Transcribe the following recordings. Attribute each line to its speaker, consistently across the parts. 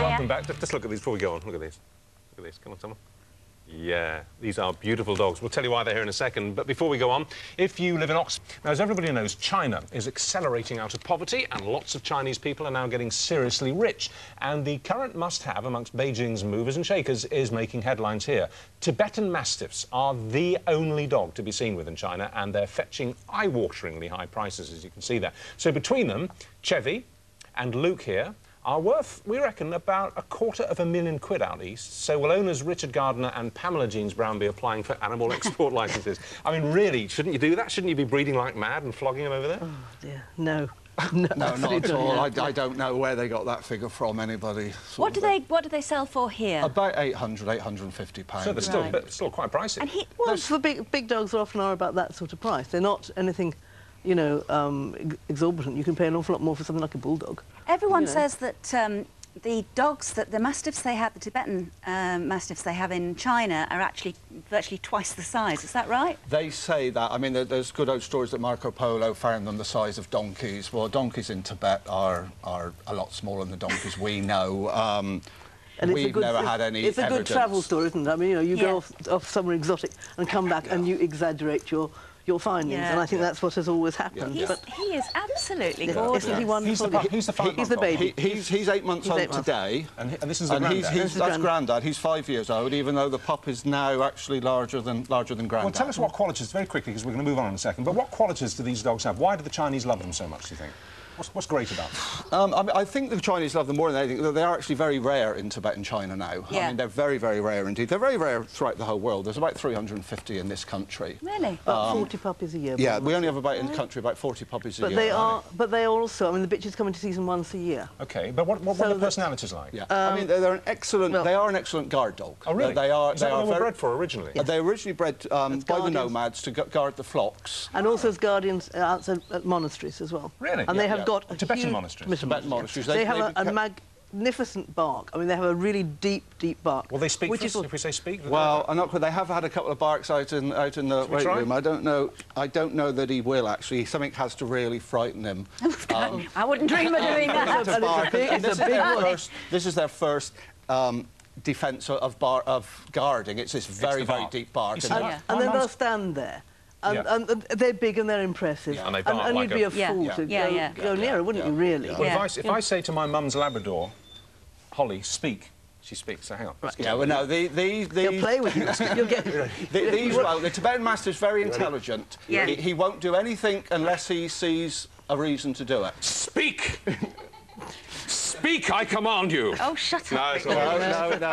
Speaker 1: welcome back. Just look at these before we go on. Look at these. Look at these. Come on, someone. Yeah, these are beautiful dogs. We'll tell you why they're here in a second. But before we go on, if you live in Oxford... Now, as everybody knows, China is accelerating out of poverty, and lots of Chinese people are now getting seriously rich. And the current must-have amongst Beijing's movers and shakers is making headlines here. Tibetan Mastiffs are the only dog to be seen with in China, and they're fetching eye-wateringly high prices, as you can see there. So between them, Chevvy and Luke here are worth, we reckon, about £250,000 out east. So will owners Richard Gardiner and Pamela Jeans-Brown be applying for animal export licences? I mean, really, shouldn't you do that? Shouldn't you be breeding like mad and flogging them over there?
Speaker 2: Oh, dear. No.
Speaker 3: No, not at all. I don't know where they got that figure from, anybody.
Speaker 4: What do they sell for here?
Speaker 3: About £850.
Speaker 1: So they're still quite pricey.
Speaker 2: And well, for big dogs often are about that sort of price. They're not anything, you know, exorbitant. You can pay an awful lot more for something like a bulldog.
Speaker 4: Everyone says that the dogs, the mastiffs they have, the Tibetan mastiffs they have in China, are actually virtually twice the size. Is that right?
Speaker 3: They say that. I mean, there's good old stories that Marco Polo found them the size of donkeys. Well, donkeys in Tibet are a lot smaller than the donkeys we know. And we've never had any
Speaker 2: It's a
Speaker 3: evidence.
Speaker 2: good travel story, isn't it? I mean, you know, you go off somewhere exotic and come back and you exaggerate your findings, and I think that's what has always happened.
Speaker 4: But he is absolutely gorgeous.
Speaker 2: Isn't he wonderful?
Speaker 1: He's the
Speaker 2: baby.
Speaker 3: He's 8 months old today.
Speaker 1: And this is the granddad.
Speaker 3: That's granddad. He's 5 years old, even though the pup is now actually larger than granddad.
Speaker 1: Well, tell us what qualities, very quickly, because we're going to move on in a second, but what qualities do these dogs have? Why do the Chinese love them so much, do you think? What's great about them?
Speaker 3: I mean, I think the Chinese love them more than anything. They are actually very rare in Tibet and China now.
Speaker 4: Yeah.
Speaker 3: I mean, they're very, very rare indeed. They're very rare throughout the whole world. There's about 350 in this country.
Speaker 4: Really?
Speaker 2: About 40 puppies a year.
Speaker 3: Yeah, we only have about, in the country, about 40 puppies a year.
Speaker 2: But they are also, I mean, the bitches come into season once a year.
Speaker 1: OK, but what are their personalities like?
Speaker 3: Yeah, I mean, they are an excellent guard dog.
Speaker 1: Oh, really?
Speaker 3: They are
Speaker 1: what they were bred for originally?
Speaker 3: Yes. They were originally bred by the nomads to guard the flocks.
Speaker 2: And also as guardians outside at monasteries as well.
Speaker 1: Really?
Speaker 2: And they have got a
Speaker 1: Tibetan
Speaker 2: huge...
Speaker 1: monasteries.
Speaker 3: Tibetan monasteries.
Speaker 2: They have a magnificent bark. I mean, they have a really deep bark.
Speaker 1: Will they speak for us, if we say speak?
Speaker 3: Well, I'm not. They have had a couple of barks out in the weight room. I don't know that he will actually. Something has to really frighten him.
Speaker 4: I wouldn't dream of doing that.
Speaker 3: This is their first defence of guarding. It's this very deep bark.
Speaker 2: And then they'll stand there. And they're big and they're impressive.
Speaker 1: Yeah. And
Speaker 2: you'd be a fool to go near her, wouldn't you, really?
Speaker 1: Well, if I say to my mum's Labrador, Holly, speak, she speaks. So hang on.
Speaker 3: Yeah, well, no,
Speaker 2: He'll play with you. You'll get...
Speaker 3: Well, the Tibetan Mastiff is very intelligent.
Speaker 4: Yeah.
Speaker 3: He won't do anything unless he sees a reason to do it.
Speaker 1: Speak! Speak, I command you.
Speaker 4: Oh, shut
Speaker 3: No,
Speaker 4: up.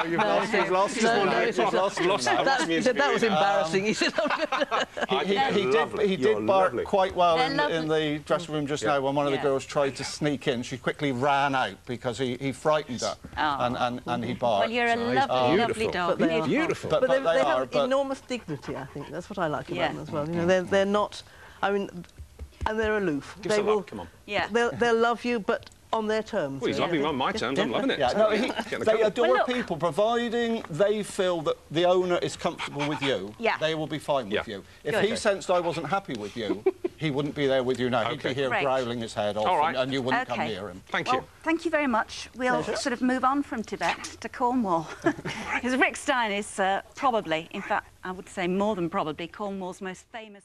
Speaker 3: you've lost
Speaker 2: That was embarrassing. He said,
Speaker 3: he did bark quite well in the dressing room just now when one of the girls tried to sneak in. She quickly ran out because he frightened her and he barked.
Speaker 4: Well, you're a lovely dog.
Speaker 1: Beautiful.
Speaker 2: But they have enormous dignity, I think. That's what I like about them as well. You know, they're not... I mean... And they're aloof.
Speaker 1: Give us a love, come on.
Speaker 4: Yeah.
Speaker 2: They'll love you, but on their terms.
Speaker 1: Well, he's loving me on my terms. I'm loving it.
Speaker 3: Yeah, no, they adore people, providing they feel that the owner is comfortable with you.
Speaker 4: Yeah.
Speaker 3: They will be fine with you. If he sensed I wasn't happy with you, he wouldn't be there with you now. He'd be here growling his head off, and you wouldn't come near him.
Speaker 1: Thank you.
Speaker 4: Thank you very much. We'll sort of move on from Tibet to Cornwall. Because Rick Stein is probably, in fact, I would say more than probably, Cornwall's most famous...